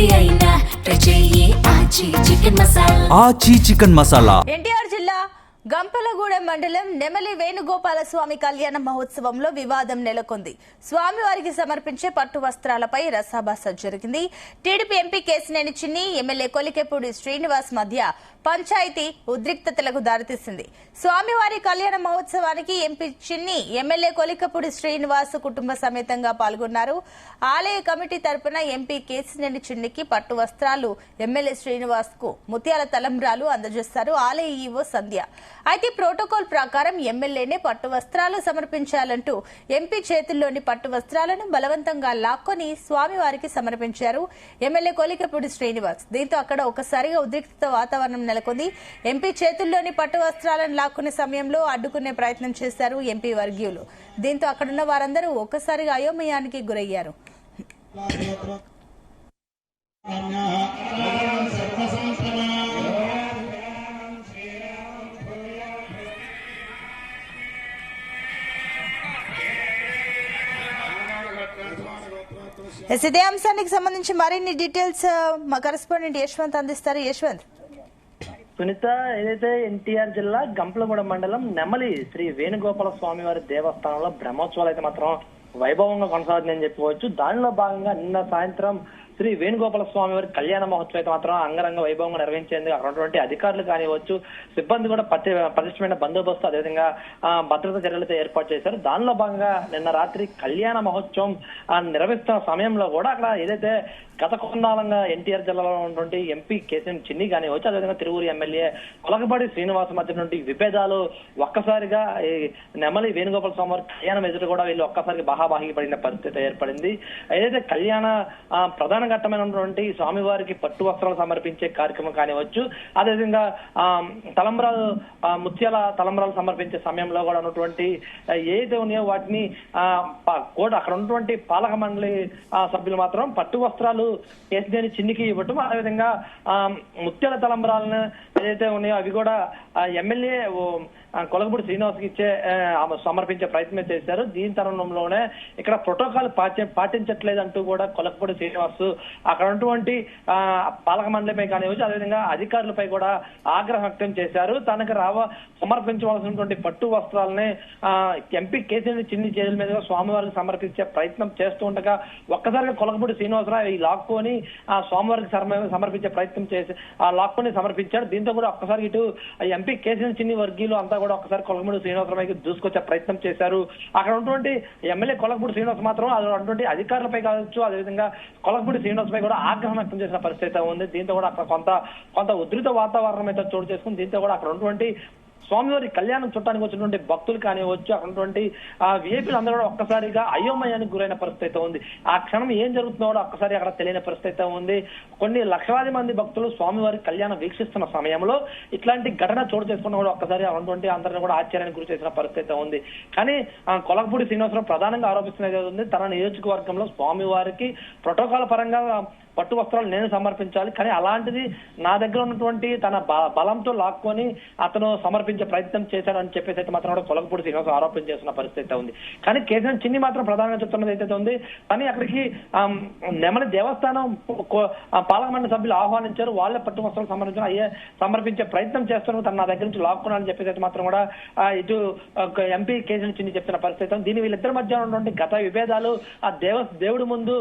ఏది అయినా ట్రై చెయ్యి ఆచి చికెన్ మసాలా. ఆచి చికెన్ మసాలా. ఎన్టీఆర్ జిల్లా గంపలగూడెం మండలం నెమలి వేణుగోపాల స్వామి కళ్యాణ మహోత్సవంలో వివాదం నెలకొంది. స్వామివారికి సమర్పించే పట్టు వస్త్రాలపై రసాభాస జరిగింది. టీడీపీ ఎంపీ కేసినేని చిన్ని, ఎమ్మెల్యే కొలికెపూడి శ్రీనివాస్ మధ్య పంచాయతీ ఉద్రిక్తతలకు దారితీసింది. స్వామివారి కళ్యాణ మహోత్సవానికి ఎంపీ చిన్ని, ఎమ్మెల్యే కొలికెపూడి శ్రీనివాస్ కుటుంబ సమేతంగా పాల్గొన్నారు. ఆలయ కమిటీ తరపున ఎంపీ కేసినేని చిన్నికి పట్టు వస్త్రాలు, ఎమ్మెల్యే శ్రీనివాస్ కు ముత్యాల తలంబ్రాలు అందజేస్తారు ఆలయ ఈవో సంధ్య. అయితే ప్రోటోకాల్ ప్రకారం ఎమ్మెల్యేనే పట్టు వస్త్రాలు సమర్పించాలంటూ ఎంపీ చేతుల్లోని పట్టు వస్త్రాలను బలవంతంగా లాక్కొని స్వామివారికి సమర్పించారు ఎమ్మెల్యే కొలికెపూడి శ్రీనివాస్. దీంతో అక్కడ ఒకసారిగా ఉద్రిక్తత వాతావరణం నెలకొంది. ఎంపీ చేతుల్లోని పట్టు వస్త్రాలను లాక్కునే సమయంలో అడ్డుకునే ప్రయత్నం చేశారు ఎంపీ వర్గీయులు. దీంతో అక్కడున్న వారందరూ ఒక్కసారిగా అయోమయానికి గురయ్యారు. ఇదే అంశానికి సంబంధించి మరిన్ని డీటెయిల్స్ మా కరెస్పాండెంట్ యశ్వంత్ అందిస్తారు. యశ్వంత్. సునీత, ఏదైతే ఎన్టీఆర్ జిల్లా గంపలగూడెం మండలం నెమలి శ్రీ వేణుగోపాల స్వామి వారి దేవస్థానంలో బ్రహ్మోత్సవాలు అయితే మాత్రం వైభవంగా కొనసాగుతుందని చెప్పుకోవచ్చు. దానిలో భాగంగా నిన్న సాయంత్రం శ్రీ వేణుగోపాల స్వామి వారి కళ్యాణ మహోత్సవం అయితే మాత్రం అంగరంగ వైభవంగా నిర్వహించేందుకు అక్కడ ఉన్నటువంటి అధికారులు కానివచ్చు, సిబ్బంది కూడా పటిష్టమైన బందోబస్తు, అదేవిధంగా భద్రతా చర్యలతో ఏర్పాటు చేశారు. దానిలో భాగంగా నిన్న రాత్రి కళ్యాణ మహోత్సవం నిర్వహిస్తున్న సమయంలో కూడా అక్కడ ఏదైతే గత కొందాలంగా ఎన్టీఆర్ జిల్లాలో ఉన్నటువంటి ఎంపీ కేసినేని చిన్ని కానివచ్చు, అదేవిధంగా తిరువురు ఎమ్మెల్యే కొలకపాటి శ్రీనివాస్ మధ్య నుండి విభేదాలు ఒక్కసారిగా ఈ నెమలి వేణుగోపాల స్వామి వారి కళ్యాణం ఎదురు కూడా వీళ్ళు ఒక్కసారికి బాహాబాహి పడిన పరిస్థితి ఏర్పడింది. ఏదైతే కళ్యాణ ప్రధాన ఘట్టమైనటువంటి స్వామివారికి పట్టు వస్త్రాలు సమర్పించే కార్యక్రమం కానివచ్చు, అదేవిధంగా తలంబ్రాలు, ముత్యాల తలంబ్రాలు సమర్పించే సమయంలో కూడా ఉన్నటువంటి ఏదైతే ఉన్నాయో వాటిని కూడా అక్కడ ఉన్నటువంటి పాలక మండలి సభ్యులు మాత్రం పట్టు వస్త్రాలు కేసినేని చిన్నికి ఇవ్వటం, అదేవిధంగా ముత్యాల తలంబ్రాలను ఏదైతే ఉన్నాయో అవి కూడా ఎమ్మెల్యే కొలకపూడి శ్రీనివాస్కి సమర్పించే ప్రయత్నం చేశారు. దీని తరుణంలోనే ఇక్కడ ప్రోటోకాల్ పాటించట్లేదు అంటూ కూడా కొలకపూడి శ్రీనివాస్ అక్కడ ఉన్నటువంటి పాలక మండలిపై కానివచ్చు, అదేవిధంగా అధికారులపై కూడా ఆగ్రహం వ్యక్తం చేశారు. తనకు సమర్పించవలసినటువంటి పట్టు వస్త్రాలని ఎంపీ కేసినేని చిన్ని చేతుల మీదుగా స్వామివారికి సమర్పించే ప్రయత్నం చేస్తూ ఉండగా ఒక్కసారిగా కొలకపూడి శ్రీనివాసరావు ఈ లాక్కొని ఆ స్వామివారికి సమర్పించే ప్రయత్నం చేసి ఆ లాక్కొని సమర్పించాడు. దీంతో కూడా ఒక్కసారి ఇటు ఎంపీ కేసినేని చిన్ని వర్గీయులు అంతా కూడా ఒక్కసారి కొలకపూడి శ్రీనివాసరావుకి దూసుకొచ్చే ప్రయత్నం చేశారు. అక్కడ ఉన్నటువంటి ఎమ్మెల్యే కొలకపూడి శ్రీనివాస్ మాత్రం అటువంటి అధికారులపై కావచ్చు, అదేవిధంగా కొలకపూడి శ్రీనివాస్ పై కూడా ఆగ్రహం వ్యక్తం చేసిన పరిస్థితి ఉంది. దీంతో కూడా అక్కడ కొంత ఉధృత వాతావరణం అయితే చోటు చేసుకుని దీంతో కూడా అక్కడ ఉన్నటువంటి స్వామివారి కళ్యాణం చుట్టానికి వచ్చినటువంటి భక్తులు కానివచ్చు, అక్కడ ఉన్నటువంటి విఐపీలు అందరూ కూడా ఒక్కసారిగా అయోమయానికి గురైన పరిస్థితి ఉంది. ఆ క్షణం ఏం జరుగుతుందో కూడా ఒక్కసారి అక్కడ తెలియని పరిస్థితి ఉంది. కొన్ని లక్షలాది మంది భక్తులు స్వామివారి కళ్యాణం వీక్షిస్తున్న సమయంలో ఇట్లాంటి ఘటన చోటు చేసుకున్న కూడా ఒక్కసారి అటువంటి అందరిని కూడా ఆశ్చర్యానికి గురి చేసిన పరిస్థితి ఉంది. కానీ కొలకపూడి శ్రీనివాసరావు ప్రధానంగా ఆరోపిస్తున్నది ఉంది, తన నియోజకవర్గంలో స్వామివారికి ప్రోటోకాల్ పరంగా పట్టు వస్త్రాలు నేను సమర్పించాలి, కానీ అలాంటిది నా దగ్గర ఉన్నటువంటి తన బలంతో లాక్కొని అతను సమర్పించే ప్రయత్నం చేశాడని చెప్పేసి అయితే మాత్రం కూడా కొలకపూడి శ్రీనివాస్ ఆరోపణ చేస్తున్న పరిస్థితి ఉంది. కానీ కేసినేని చిన్ని మాత్రం ప్రధానంగా చెప్తున్నది అయితే ఉంది, కానీ అక్కడికి నెమలి దేవస్థానం పాలక మండలి సభ్యులు ఆహ్వానించారు, వాళ్ళే పట్టు వస్త్రాలు సమర్పించే ప్రయత్నం చేస్తున్నారు, తను నా దగ్గర నుంచి లాక్కున్నానని చెప్పేసి అయితే మాత్రం కూడా ఇటు ఎంపీ కేసినేని చిన్ని చెప్తున్న పరిస్థితి ఉంది. దీని వీళ్ళిద్దరి మధ్య ఉన్నటువంటి గత విభేదాలు ఆ దేవుడి ముందు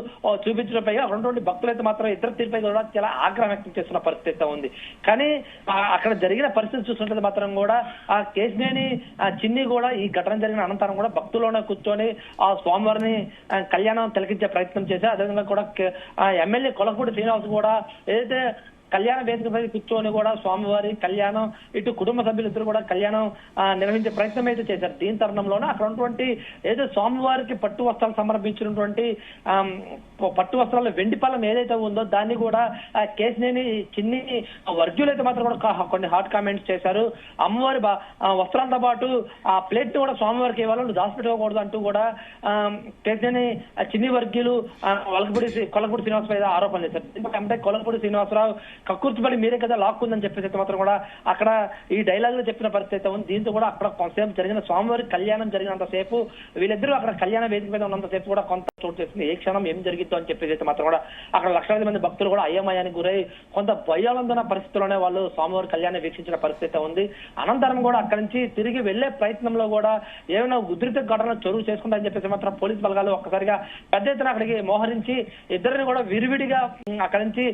చూపించడంపై ఉన్నటువంటి భక్తులు మాత్రం ఇద్దరు తీరుపై కూడా చాలా ఆగ్రహం వ్యక్తం చేస్తున్న పరిస్థితి ఉంది. కానీ అక్కడ జరిగిన పరిస్థితి చూస్తుంటే మాత్రం కూడా ఆ కేసినేని చిన్ని కూడా ఈ ఘటన జరిగిన అనంతరం కూడా భక్తుల్లోనే కూర్చొని ఆ స్వామివారిని కళ్యాణం తిలకించే ప్రయత్నం చేశారు. అదేవిధంగా కూడా ఎమ్మెల్యే కొలకపూడి శ్రీనివాస్ కూడా ఏదైతే కళ్యాణ వేదికపై కూర్చొని కూడా స్వామివారి కళ్యాణం ఇటు కుటుంబ సభ్యులిద్దరు కూడా కళ్యాణం నిర్వహించే ప్రయత్నం అయితే చేశారు. దీని తరుణంలోనే అక్కడ ఉన్నటువంటి ఏదో స్వామివారికి పట్టు వస్త్రాలు సమర్పించినటువంటి పట్టు వస్త్రాలు వెండిపాలెం ఏదైతే ఉందో దాన్ని కూడా కేసినేని చిన్ని వర్గీయులు అయితే మాత్రం కూడా కొన్ని హాట్ కామెంట్స్ చేశారు. అమ్మవారి వస్త్రాలతో పాటు ఆ ప్లేట్ ని కూడా స్వామివారికి ఇవ్వాలి, దాచిపెట్టుకోకూడదు అంటూ కూడా కేసినేని చిన్ని వర్గీయులు కొలకపూడి శ్రీనివాస్ పై ఆరోపణలు చేశారు. ఎందుకంటే కొలకపూడి శ్రీనివాసరావు కక్కుర్తిపడి మీరే కదా లాక్కుందని చెప్పేసి మాత్రం కూడా అక్కడ ఈ డైలాగ్ లో చెప్పిన పరిస్థితి ఉంది. దీంతో కూడా అక్కడ కొంతసేపు జరిగిన స్వామివారి కళ్యాణం జరిగినంతసేపు వీళ్ళిద్దరూ అక్కడ కళ్యాణ వేదిక మీద ఉన్నంతసేపు కూడా కొంత చోటు చేసింది, ఏ క్షణం ఏం జరిగిద్దో అని చెప్పేసి అయితే మాత్రం కూడా అక్కడ లక్షలాది మంది భక్తులు కూడా అయోమయానికి గురై కొంత భయాలందన పరిస్థితిలోనే వాళ్ళు స్వామివారి కళ్యాణాన్ని వీక్షించిన పరిస్థితి ఉంది. అనంతరం కూడా అక్కడి నుంచి తిరిగి వెళ్లే ప్రయత్నంలో కూడా ఏమైనా ఉధృత ఘటనలు చొరువు చేసుకుంటారని చెప్పేసి మాత్రం పోలీసు బలగాలు ఒక్కసారిగా పెద్ద ఎత్తున అక్కడికి మోహరించి ఇద్దరిని కూడా విరివిడిగా అక్కడి నుంచి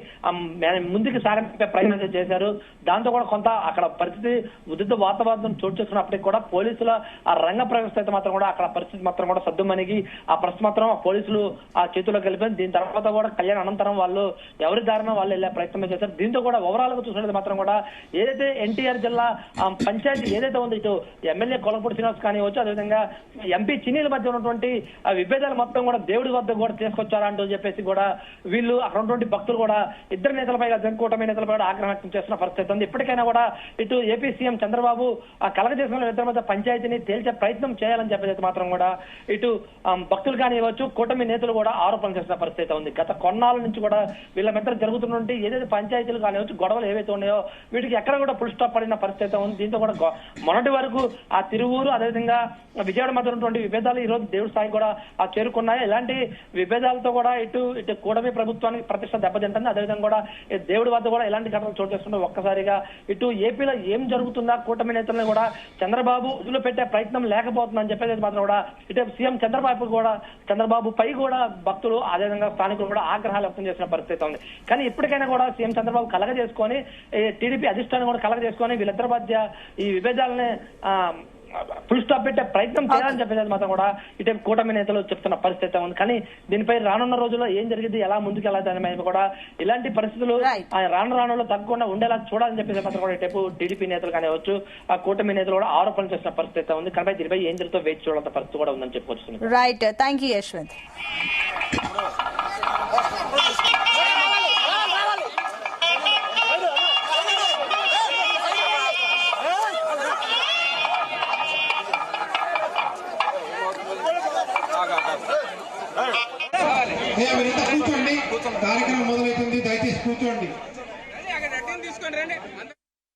ముందుకు సాగించే ప్రయత్నం చేశారు. దాంతో కూడా కొంత అక్కడ పరిస్థితి ఉధృత వాతావరణం చోటు చేసుకున్నప్పటికీ కూడా పోలీసుల ఆ రంగ ప్రవేశం అయితే మాత్రం కూడా అక్కడ పరిస్థితి మాత్రం కూడా సద్దుమణిగి ఆ పరిస్థితి మాత్రం పోలీసులు ఆ చేతుల్లో కలిపారు. దీని తర్వాత కూడా కళ్యాణ అనంతరం వాళ్ళు ఎవరి దారిన వాళ్ళు వెళ్లే ప్రయత్నం చేశారు. దీంతో కూడా ఓవరాల్ గా చూసినట్టు మాత్రం కూడా ఏదైతే ఎన్టీఆర్ జిల్లా పంచాయతీ ఏదైతే ఉందో ఇటు ఎమ్మెల్యే కొలపూడి శ్రీనివాస్ కానివచ్చు, అదేవిధంగా ఎంపీ చిన్నీల మధ్య ఉన్నటువంటి విభేదాలు మొత్తం కూడా దేవుడి వద్ద కూడా తీసుకొచ్చారా అంటూ చెప్పేసి కూడా వీళ్ళు అక్కడ ఉన్నటువంటి భక్తులు కూడా ఇద్దరు నేతలపై కూటమి నేతలపై కూడా ఆగ్రహం వ్యక్తం చేస్తున్న పరిస్థితి ఉంది. ఇప్పటికైనా కూడా ఇటు ఏపీ సీఎం చంద్రబాబు కలగజేసిన ఇద్దరి మధ్య పంచాయతీని తేల్చే ప్రయత్నం చేయాలని చెప్పేసి మాత్రం కూడా ఇటు భక్తులు కానివ్వచ్చు, కూటమి నేతలు కూడా ఆరోపణలు చేసిన పరిస్థితి ఉంది. గత కొన్నాళ్ళ నుంచి కూడా వీళ్ళ మధ్య జరుగుతున్నటువంటి ఏదైతే పంచాయతీలు కానివచ్చు, గొడవలు ఏవైతే ఉన్నాయో వీటికి ఎక్కడ కూడా ఫుల్ స్టాప్ పడిన పరిస్థితి ఉంది. దీంతో కూడా మొన్నటి వరకు ఆ తిరువూరు అదేవిధంగా విజయవాడ మధ్య ఉన్నటువంటి విభేదాలు ఈ రోజు దేవుడి స్థాయి కూడా చేరుకున్నాయి. ఇలాంటి విభేదాలతో కూడా ఇటు కూటమి ప్రభుత్వానికి ప్రతిష్ట దెబ్బతింటుంది. అదేవిధంగా కూడా దేవుడి వద్ద కూడా ఎలాంటి ఘటనలు చోటు చేసుకుంటే ఒక్కసారిగా ఇటు ఏపీలో ఏం జరుగుతుందా కూటమి నేతలను కూడా చంద్రబాబు వదిలి పెట్టే ప్రయత్నం లేకపోతుందని చెప్పేది మాత్రం కూడా ఇటు సీఎం చంద్రబాబు పై కూడా భక్తులు అదేవిధంగా స్థానికులు కూడా ఆగ్రహాలు వ్యక్తం చేసిన పరిస్థితి ఉంది. కానీ ఇప్పటికైనా కూడా సీఎం చంద్రబాబు కలగజేసుకొని టీడీపీ అధిష్టానం కూడా కలగజేసుకొని వీళ్ళిద్దరి మధ్య ఈ విభేదాలని ఫుల్ స్టాప్ పెట్టే ప్రయత్నం చేయాలని చెప్పేది మాత్రం కూడా ఇటు కూటమి నేతలు చెప్తున్న పరిస్థితి ఉంది. కానీ దీనిపై రానున్న రోజుల్లో ఏం జరిగింది, ఎలా ముందుకు ఎలా దాని మీద కూడా ఇలాంటి పరిస్థితులు రానులో తగ్గకుండా ఉండేలా చూడాలని చెప్పేసి మాత్రం కూడా ఇటు టీడీపీ నేతలు కానివచ్చు, ఆ కూటమి నేతలు కూడా ఆరోపణలు చేసిన పరిస్థితి ఉంది. కానీ దీనిపై ఏం జరుగుతుందో వేచి చూడాల్సిన పరిస్థితి కూడా ఉందని చెప్పుకోవచ్చు. Right, thank you Yashwant. కూర్చోండి, కార్యక్రమం మొదలవుతుంది, దయచేసి కూర్చోండి.